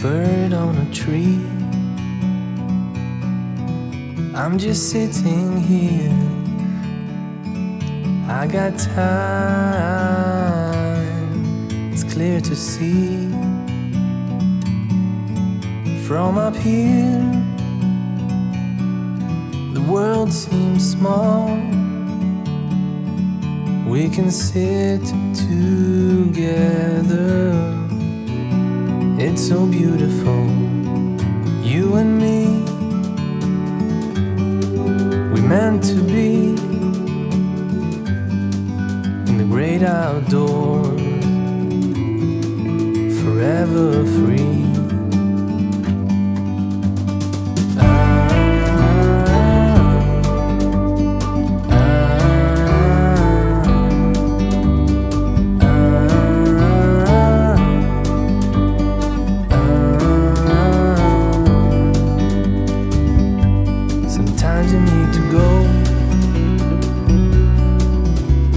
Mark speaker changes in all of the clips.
Speaker 1: bird on a tree. I'm just sitting here, I got time, it's clear to see. From up here, the world seems small. We can sit together, it's so beautiful, you and me. We meant to be in the great outdoors, forever free. Sometimes you need to go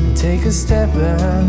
Speaker 1: and take a step back